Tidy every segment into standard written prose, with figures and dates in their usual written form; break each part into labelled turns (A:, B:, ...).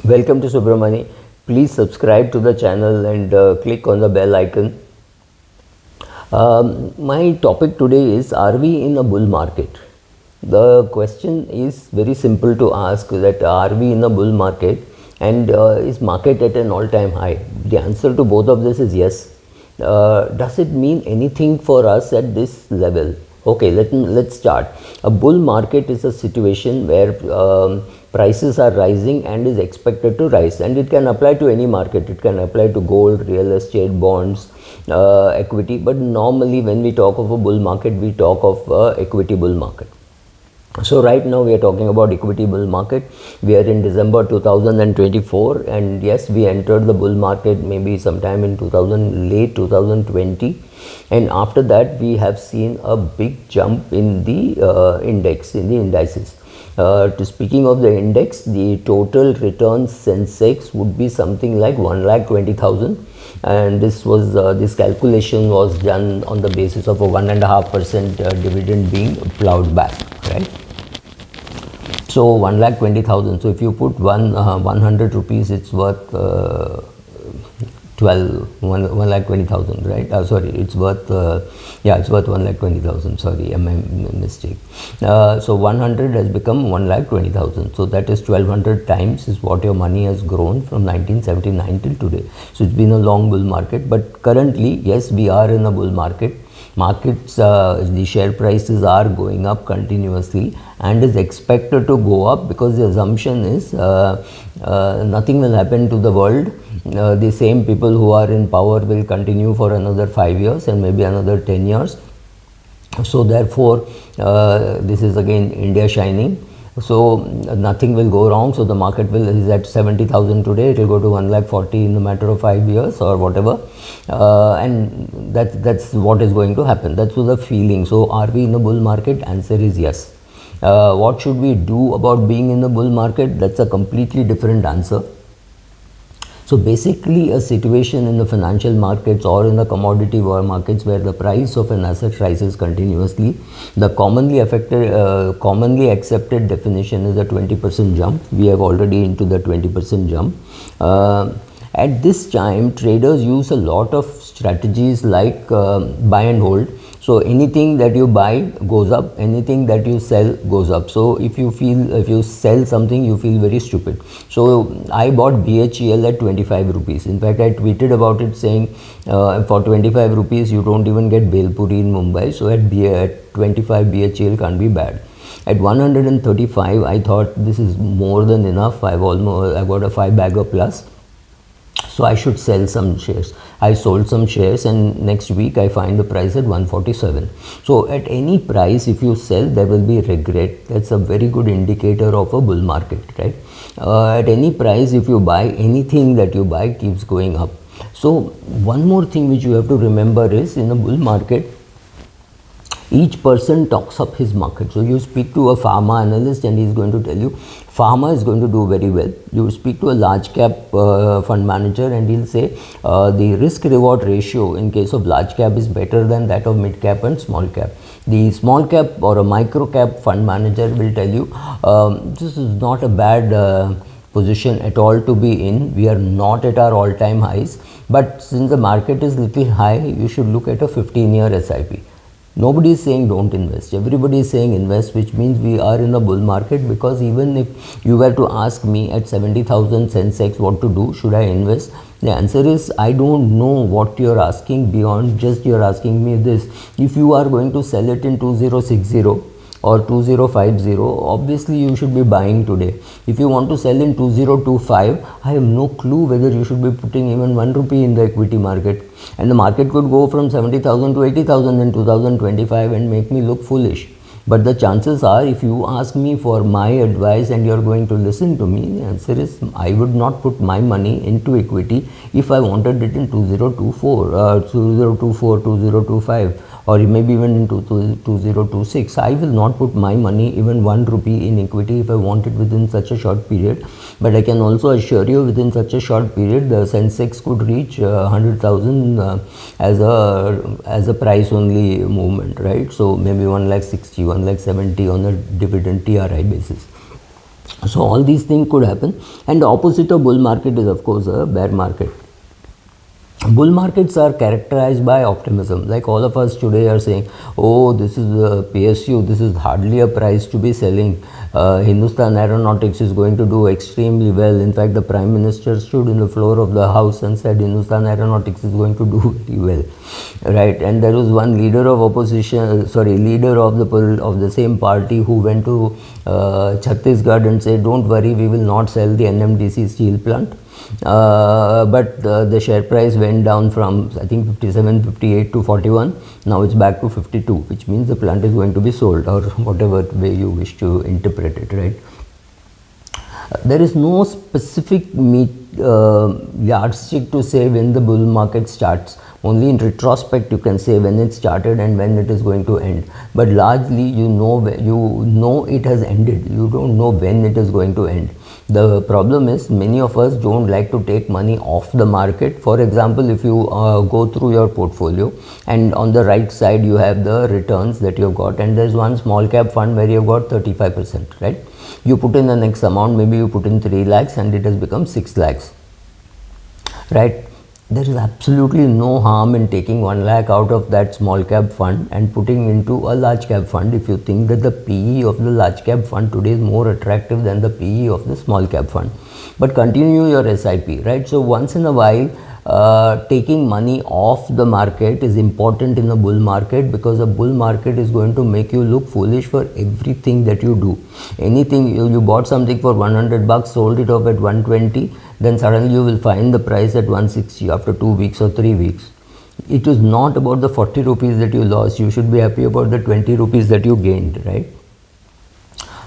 A: Welcome to Subramani. Please subscribe to the channel and click on the bell icon. My topic today is, are we in a bull market? The question is very simple to ask, that are we in a bull market, and is market at an all-time high? The answer to both of this is yes. Does it mean anything for us at this level? Okay, let's start. A bull market is a situation where prices are rising and is expected to rise, and it can apply to any market. It can apply to gold, real estate, bonds, equity, but normally when we talk of a bull market, we talk of equity bull market. So right now we are talking about equity bull market. We are in December 2024, and yes, we entered the bull market maybe sometime in late 2020, and after that we have seen a big jump in the indices. Speaking of the index, the total return Sensex would be something like 1,20,000, and this calculation was done on the basis of a 1.5% dividend being plowed back, right? So 1,20,000. So if you put 100 rupees, it's worth 1,20,000, right? Sorry, it's worth it's worth 1,20,000. Sorry, my mistake. So 100 has become 1,20,000. So that is 1,200 times is what your money has grown from 1979 till today. So it's been a long bull market, but currently, yes, we are in a bull market. Markets, the share prices are going up continuously and is expected to go up, because the assumption is nothing will happen to the world. The same people who are in power will continue for another 5 years and maybe another 10 years. So therefore, this is again India shining. So nothing will go wrong. So the market is at 70,000 today. It will go to 1,40,000 in a matter of 5 years or whatever, and that's what is going to happen. That's the feeling. So are we in a bull market? Answer is yes. What should we do about being in the bull market? That's a completely different answer. So basically, a situation in the financial markets or in the commodity markets where the price of an asset rises continuously, the commonly accepted definition is a 20% jump. We have already into the 20% jump. At this time, traders use a lot of strategies like buy and hold. So anything that you buy goes up, anything that you sell goes up. So if you sell something, you feel very stupid. So I bought BHEL at 25 rupees. In fact, I tweeted about it saying for 25 rupees you don't even get Belpuri in Mumbai. So at 25 BHEL can't be bad. At 135, I thought this is more than enough. I got a 5-bagger plus. So I should sell some shares. I sold some shares, and next week I find the price at 147. So at any price, if you sell, there will be regret. That's a very good indicator of a bull market, right? At any price, if you buy, anything that you buy keeps going up. So one more thing which you have to remember is, in a bull market, each person talks up his market. So you speak to a pharma analyst and he's going to tell you pharma is going to do very well. You speak to a large cap fund manager and he'll say the risk reward ratio in case of large cap is better than that of mid cap and small cap. The small cap or a micro cap fund manager will tell you this is not a bad position at all to be in. We are not at our all-time highs, but since the market is little high, you should look at a 15-year SIP. Nobody is saying don't invest. Everybody is saying invest, which means we are in a bull market, because even if you were to ask me at 70,000 Sensex what to do, should I invest? The answer is, I don't know what you're asking beyond just you're asking me this. If you are going to sell it in 2060 or 2050, obviously you should be buying today. If you want to sell in 2025, I have no clue whether you should be putting even 1 rupee in the equity market. And the market could go from 70,000 to 80,000 in 2025 and make me look foolish. But the chances are, if you ask me for my advice and you're going to listen to me, the answer is I would not put my money into equity if I wanted it in 2024, 2025. Or maybe even in 2026. I will not put my money, even 1 rupee, in equity if I want it within such a short period. But I can also assure you, within such a short period, the Sensex could reach 100,000 as a price only movement, right? So maybe 1,60,000, 1,70,000 on a dividend TRI basis. So all these things could happen, and the opposite of bull market is of course a bear market. Bull markets are characterized by optimism. Like all of us today are saying, oh, this is the PSU, this is hardly a price to be selling. Hindustan Aeronautics is going to do extremely well. In fact, the Prime Minister stood in the floor of the house and said Hindustan Aeronautics is going to do very well, right? And there was one leader of opposition, leader of the same party who went to Chhattisgarh and said, don't worry, we will not sell the NMDC steel plant. But the share price went down from I think 57, 58 to 41. Now it's back to 52, which means the plant is going to be sold, or whatever way you wish to interpret it, right? There is no specific yardstick to say when the bull market starts. Only in retrospect you can say when it started and when it is going to end. But largely you know it has ended. You don't know when it is going to end. The problem is many of us don't like to take money off the market. For example, if you go through your portfolio and on the right side you have the returns that you've got, and there's one small cap fund where you've got 35%, right? You put in the next amount, maybe you put in 3 lakhs and it has become 6 lakhs, right? There is absolutely no harm in taking 1 lakh out of that small cap fund and putting into a large cap fund if you think that the PE of the large cap fund today is more attractive than the PE of the small cap fund. But continue your SIP, right? So once in a while, taking money off the market is important in a bull market, because a bull market is going to make you look foolish for everything that you do. Anything you bought something for 100 bucks, sold it off at 120, then suddenly you will find the price at 160 after 2 weeks or 3 weeks. It is not about the 40 rupees that you lost. You should be happy about the 20 rupees that you gained, right?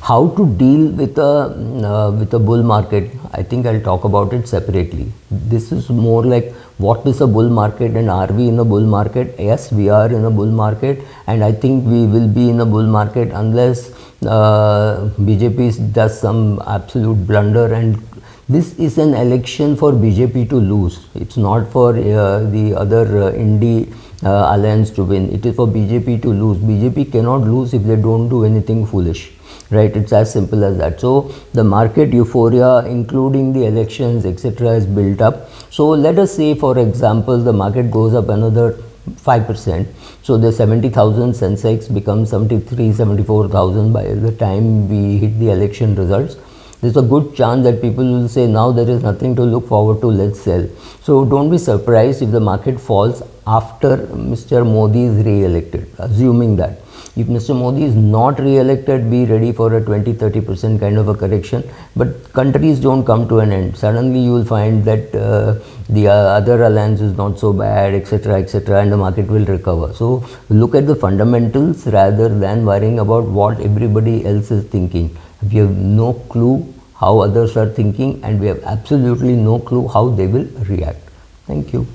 A: How to deal with a bull market, I think I'll talk about it separately. This is more like what is a bull market and are we in a bull market? Yes, we are in a bull market, and I think we will be in a bull market unless BJP does some absolute blunder. And this is an election for BJP to lose. It's not for the other Indy alliance to win. It is for BJP to lose. BJP cannot lose if they don't do anything foolish, right? It's as simple as that. So the market euphoria, including the elections, etc., is built up. So let us say, for example, the market goes up another 5%. So the 70,000 Sensex becomes 73, 74,000 by the time we hit the election results. There's a good chance that people will say, now there is nothing to look forward to, let's sell. So don't be surprised if the market falls after Mr. Modi is re-elected, assuming that. If Mr. Modi is not re-elected, be ready for a 20-30% kind of a correction. But countries don't come to an end. Suddenly you will find that the other alliance is not so bad, etc., etc., and the market will recover. So look at the fundamentals rather than worrying about what everybody else is thinking. We have no clue how others are thinking, and we have absolutely no clue how they will react. Thank you.